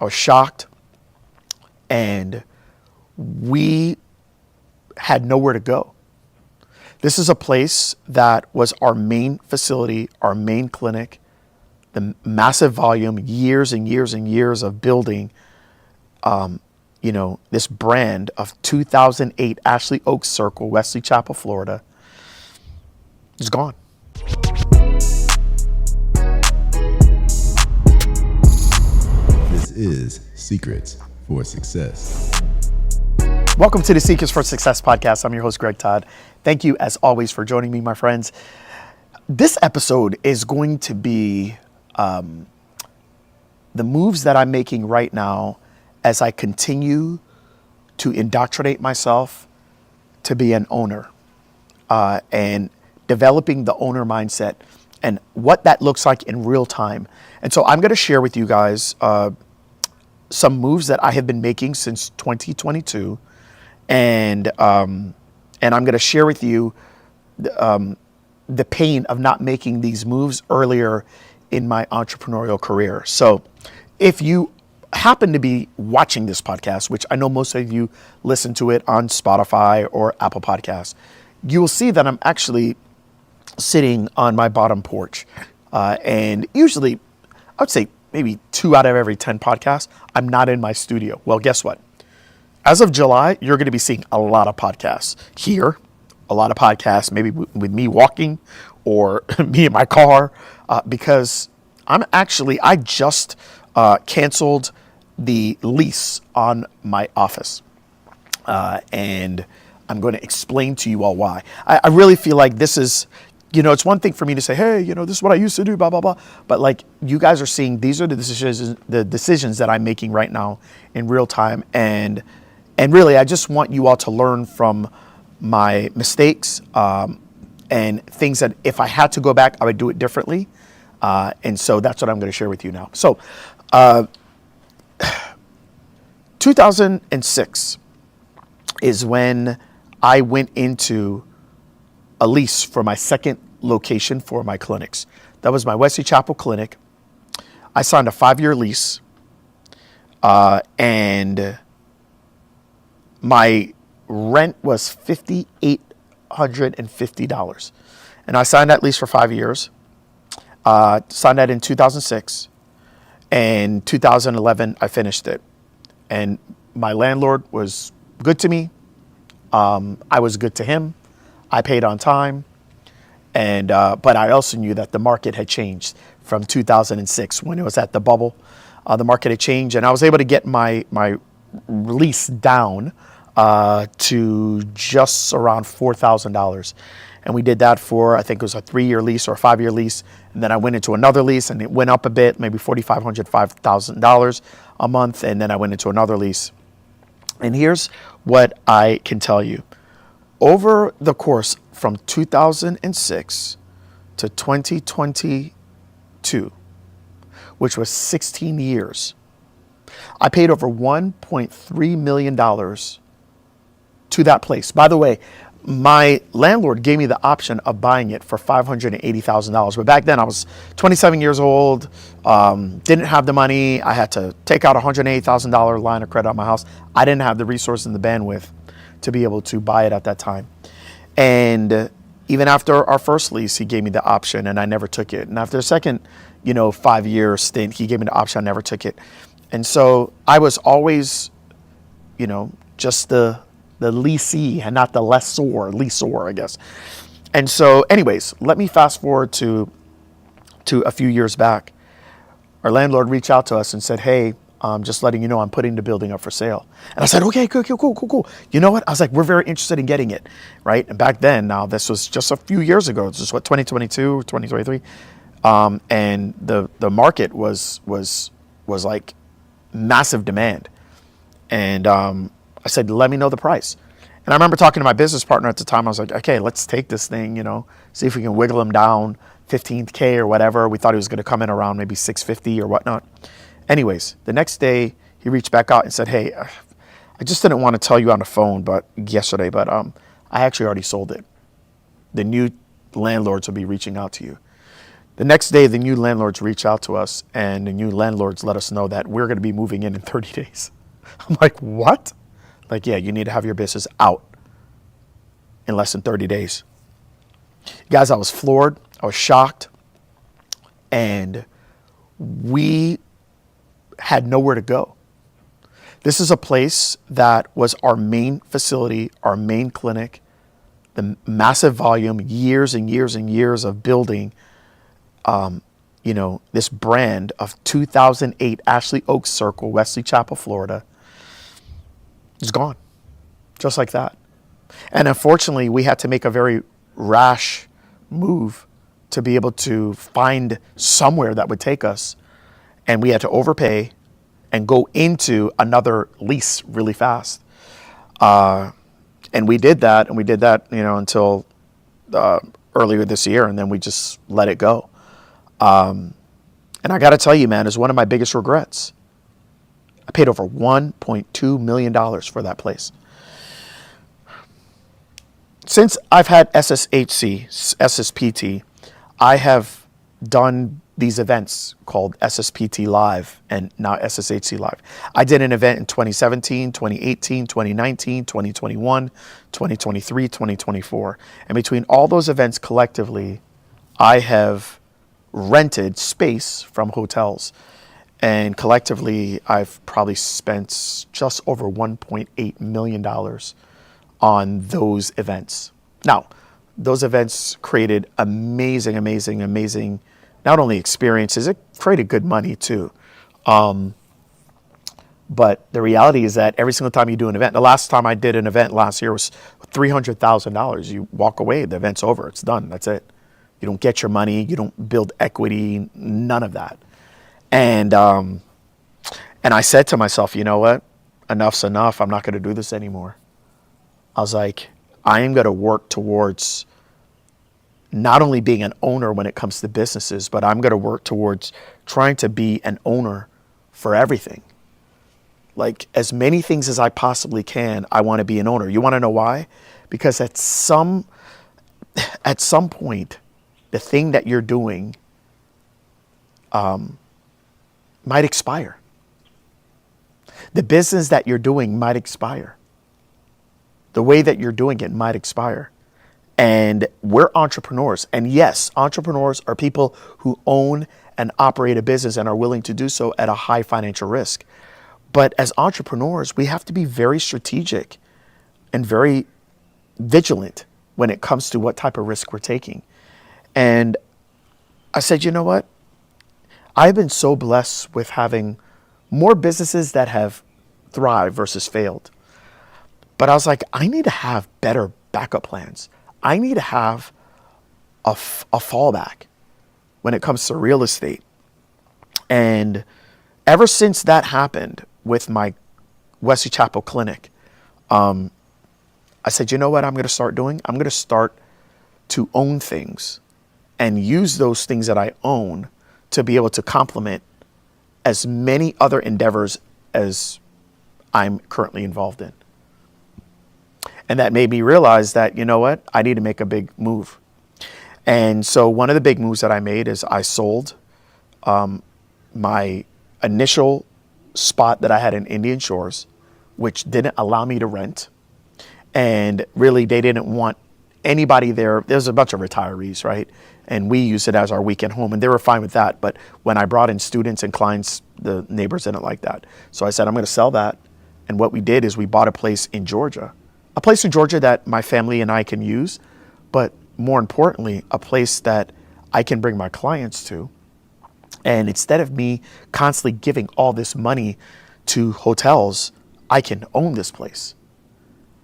I was shocked, and we had nowhere to go. This is a place that was our main facility, our main clinic, the massive volume, years and years and years of building, this brand of 2008 Ashley Oaks Circle, Wesley Chapel, Florida, is gone. This is Secrets for Success. Welcome to the Secrets for Success podcast. I'm your host, Greg Todd. Thank you, as always, for joining me, my friends. This episode is going to be the moves that I'm making right now as I continue to indoctrinate myself to be an owner and developing the owner mindset and what that looks like in real time. And so I'm going to share with you guys some moves that I have been making since 2022. And I'm going to share with you the pain of not making these moves earlier in my entrepreneurial career. So if you happen to be watching this podcast, which I know most of you listen to it on Spotify or Apple Podcasts, you will see that I'm actually sitting on my bottom porch. And usually, I would say maybe 2 out of every 10 podcasts, I'm not in my studio. Well, guess what? As of July, you're going to be seeing a lot of podcasts here, a lot of podcasts, maybe with me walking or me in my car, because I just canceled the lease on my office. And I'm going to explain to you all why. I really feel like this is, it's one thing for me to say, hey, this is what I used to do, blah, blah, blah. But like you guys are seeing, these are the decisions that I'm making right now in real time. And really, I just want you all to learn from my mistakes and things that if I had to go back, I would do it differently. And so that's what I'm going to share with you now. So 2006 is when I went into a lease for my second location for my clinics. That was my Wesley Chapel clinic. I signed a 5-year lease, and my rent was $5,850. And I signed that lease for 5 years. Signed that in 2006. And 2011, I finished it. And my landlord was good to me. I was good to him. I paid on time. And but I also knew that the market had changed from 2006 when it was at the bubble. The market had changed, and I was able to get my lease down to just around $4,000. And we did that for, I think it was a 3-year lease or a 5-year lease. And then I went into another lease and it went up a bit, maybe $4,500, $5,000 a month. And then I went into another lease. And here's what I can tell you. Over the course from 2006 to 2022, which was 16 years, I paid over $1.3 million to that place. By the way, my landlord gave me the option of buying it for $580,000. But back then I was 27 years old, didn't have the money. I had to take out a $180,000 line of credit on my house. I didn't have the resources and the bandwidth to be able to buy it at that time. And even after our first lease, he gave me the option and I never took it. And after the second, 5-year stint, he gave me the option. I never took it. And so I was always, just the leasee and not the leaseor, I guess. And so anyways, let me fast forward to a few years back. Our landlord reached out to us and said, hey, just letting you know, I'm putting the building up for sale. And I said, okay, cool. You know what? I was like, we're very interested in getting it, right? And back then, now this was just a few years ago. This is 2022, 2023. And the market was like massive demand. And I said, let me know the price. And I remember talking to my business partner at the time. I was like, okay, let's take this thing, see if we can wiggle him down $15K or whatever. We thought he was going to come in around maybe $650 or whatnot. Anyways, the next day he reached back out and said, hey, I just didn't want to tell you on the phone yesterday, but I actually already sold it. The new landlords will be reaching out to you. The next day, the new landlords reach out to us, and the new landlords let us know that we're going to be moving in 30 days. I'm like, what? Like, yeah, you need to have your business out in less than 30 days. Guys, I was floored. I was shocked. And we had nowhere to go. This is a place that was our main facility, our main clinic, the massive volume, years and years and years of building, this brand of 2008 Ashley Oaks Circle, Wesley Chapel, Florida, is gone, just like that. And unfortunately, we had to make a very rash move to be able to find somewhere that would take us. And we had to overpay and go into another lease really fast. And we did that, until earlier this year, and then we just let it go. And I got to tell you, man, it's one of my biggest regrets. I paid over $1.2 million for that place. Since I've had SSPT, I have done these events called SSPT Live and now SSHC Live. I did an event in 2017, 2018, 2019, 2021, 2023, 2024. And between all those events collectively, I have rented space from hotels. And collectively, I've probably spent just over $1.8 million on those events. Now, those events created amazing, not only experiences, it created good money too. But the reality is that every single time you do an event, the last time I did an event last year was $300,000. You walk away, the event's over, it's done, that's it. You don't get your money, you don't build equity, none of that. And I said to myself, you know what? Enough's enough. I'm not going to do this anymore. I was like, I am going to work towards not only being an owner when it comes to businesses, but I'm going to work towards trying to be an owner for everything. Like as many things as I possibly can, I want to be an owner. You want to know why? Because at some point, the thing that you're doing might expire. The business that you're doing might expire. The way that you're doing it might expire. And we're entrepreneurs. And yes, entrepreneurs are people who own and operate a business and are willing to do so at a high financial risk. But as entrepreneurs, we have to be very strategic and very vigilant when it comes to what type of risk we're taking. And I said, you know what? I've been so blessed with having more businesses that have thrived versus failed. But I was like, I need to have better backup plans. I need to have a fallback when it comes to real estate. And ever since that happened with my Wesley Chapel clinic, I said, you know what I'm going to start doing? I'm going to start to own things and use those things that I own to be able to complement as many other endeavors as I'm currently involved in. And that made me realize that, you know what, I need to make a big move. And so one of the big moves that I made is I sold my initial spot that I had in Indian Shores, which didn't allow me to rent. And really, they didn't want anybody there. There's a bunch of retirees, right? And we use it as our weekend home, and they were fine with that. But when I brought in students and clients, the neighbors didn't like that. So I said, I'm going to sell that. And what we did is we bought a place in Georgia. A place in Georgia that my family and I can use, but more importantly, a place that I can bring my clients to. And instead of me constantly giving all this money to hotels, I can own this place.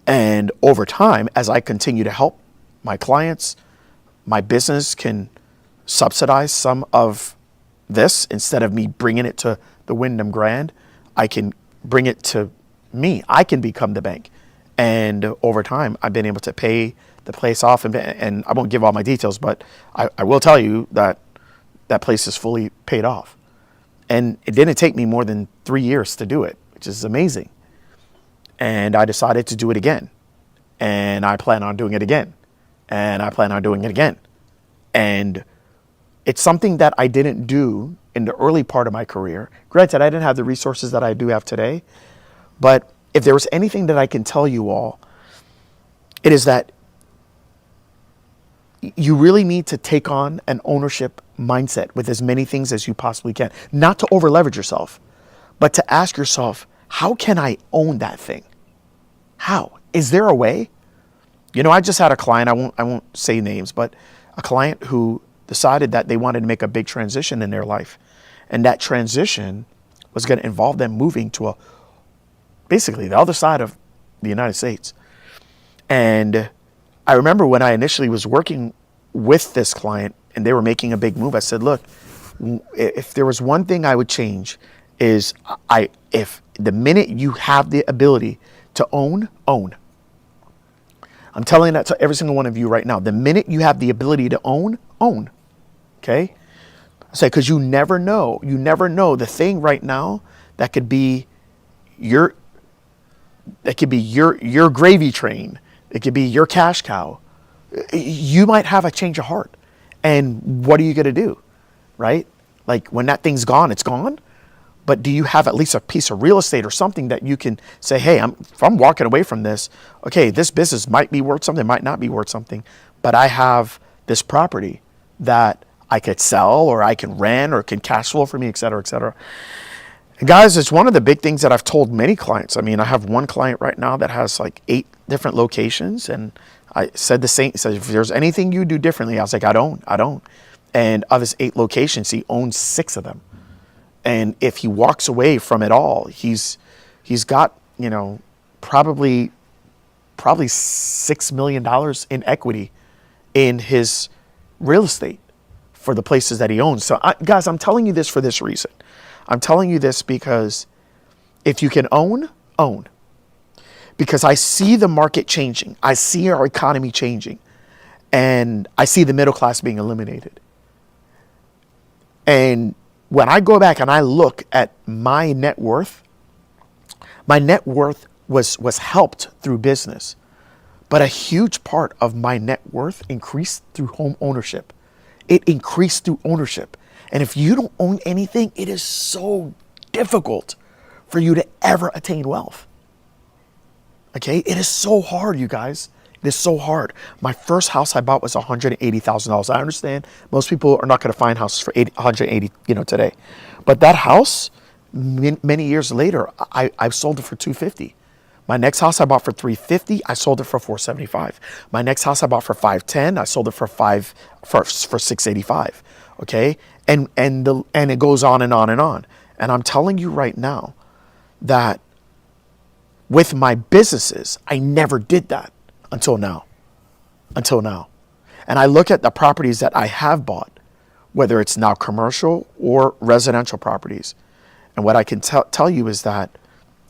And over time, as I continue to help my clients, my business can subsidize some of this. Instead of me bringing it to the Wyndham Grand, I can bring it to me. I can become the bank. And over time, I've been able to pay the place off. And I won't give all my details, but I will tell you that that place is fully paid off. And it didn't take me more than 3 years to do it, which is amazing. And I decided to do it again. And I plan on doing it again. And I plan on doing it again. And it's something that I didn't do in the early part of my career. Granted, I didn't have the resources that I do have today, but if there was anything that I can tell you all, it is that you really need to take on an ownership mindset with as many things as you possibly can. Not to over leverage yourself, but to ask yourself, how can I own that thing? How? Is there a way? You know, I just had a client, I won't say names, but a client who decided that they wanted to make a big transition in their life. And that transition was going to involve them moving to basically the other side of the United States. And I remember when I initially was working with this client and they were making a big move, I said, look, if there was one thing I would change is if the minute you have the ability to own. I'm telling that to every single one of you right now. The minute you have the ability to own. Okay? I say, because you never know the thing right now that could be your gravy train. It could be your cash cow. You might have a change of heart. And what are you going to do? Right? Like when that thing's gone, it's gone. But do you have at least a piece of real estate or something that you can say, hey, if I'm walking away from this, okay, this business might be worth something, might not be worth something, but I have this property that I could sell or I can rent or can cash flow for me, et cetera, et cetera. And guys, it's one of the big things that I've told many clients. I mean, I have one client right now that has like 8 different locations. And I said the same, said, if there's anything you do differently, I was like, I don't. And of his 8 locations, he owns 6 of them. And if he walks away from it all, he's got, probably $6 million in equity in his real estate for the places that he owns. So guys, I'm telling you this for this reason. I'm telling you this because if you can own. Because I see the market changing. I see our economy changing. And I see the middle class being eliminated. And when I go back and I look at my net worth was helped through business. But a huge part of my net worth increased through home ownership. It increased through ownership. And if you don't own anything, it is so difficult for you to ever attain wealth. Okay? It is so hard, you guys. It is so hard. My first house I bought was $180,000. I understand most people are not going to find houses for $180, today. But that house, many years later, I sold it for $250. My next house I bought for $350. I sold it for $475. My next house I bought for $510. I sold it for $685. Okay, and it goes on and on and on. And I'm telling you right now that with my businesses, I never did that until now. And I look at the properties that I have bought, whether it's now commercial or residential properties. And what I can tell you is that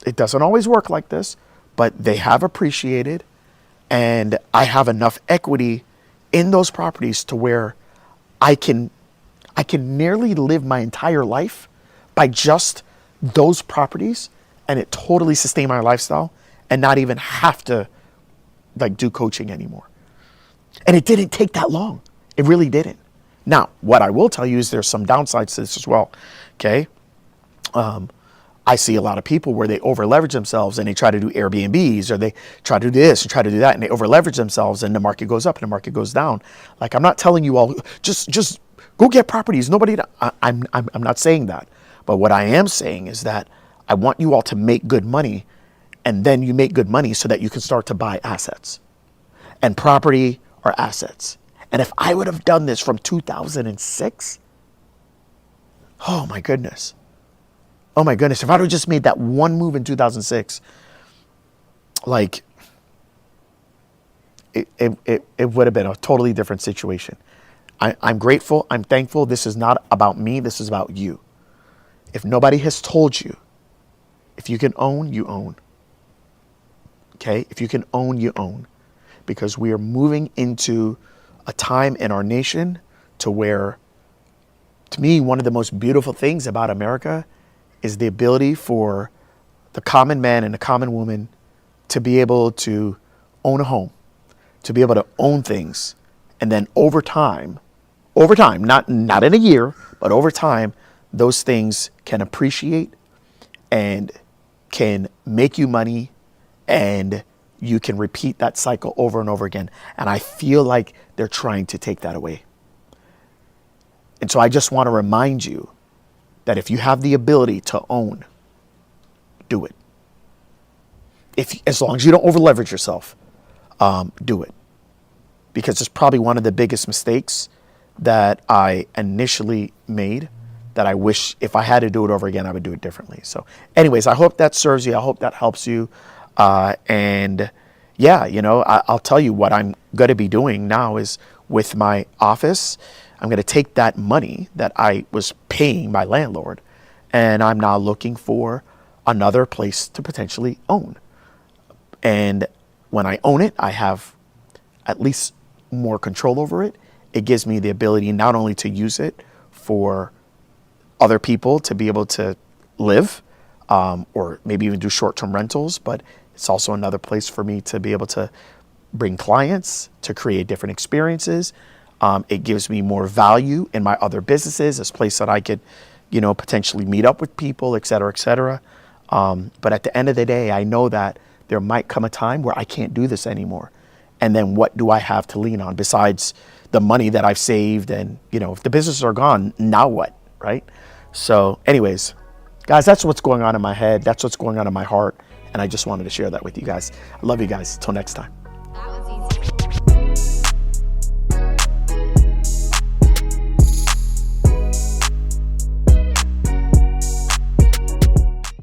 it doesn't always work like this, but they have appreciated, and I have enough equity in those properties to where I can nearly live my entire life by just those properties, and it totally sustain my lifestyle and not even have to do coaching anymore. And it didn't take that long. It really didn't. Now, what I will tell you is there's some downsides to this as well. Okay. I see a lot of people where they over leverage themselves and they try to do Airbnbs, or they try to do this and try to do that, and they over leverage themselves, and the market goes up and the market goes down. Like, I'm not telling you all just go get properties. I'm not saying that. But what I am saying is that I want you all to make good money, and then you make good money so that you can start to buy assets. And property are assets. And if I would have done this from 2006, oh my goodness. If I would have just made that one move in 2006, it would have been a totally different situation. I'm grateful. I'm thankful. This is not about me. This is about you. If nobody has told you, if you can own, you own. Okay? If you can own, you own. Because we are moving into a time in our nation to where, to me, one of the most beautiful things about America is the ability for the common man and the common woman to be able to own a home, to be able to own things. And then over time, over time, not in a year, but over time, those things can appreciate and can make you money, and you can repeat that cycle over and over again. And I feel like they're trying to take that away. And so I just want to remind you that if you have the ability to own, do it. As long as you don't over leverage yourself, do it. Because it's probably one of the biggest mistakes that I initially made, that I wish if I had to do it over again, I would do it differently. So anyways, I hope that serves you. I hope that helps you. And yeah, I'll tell you what I'm going to be doing now is with my office, I'm going to take that money that I was paying my landlord, and I'm now looking for another place to potentially own. And when I own it, I have at least more control over it. It gives me the ability not only to use it for other people to be able to live, or maybe even do short-term rentals, but it's also another place for me to be able to bring clients, to create different experiences. It gives me more value in my other businesses, as a place that I could, potentially meet up with people, et cetera, et cetera. But at the end of the day, I know that there might come a time where I can't do this anymore. And then what do I have to lean on besides the money that I've saved? And, if the businesses are gone, now what, right? So anyways, guys, that's what's going on in my head. That's what's going on in my heart. And I just wanted to share that with you guys. I love you guys. Till next time.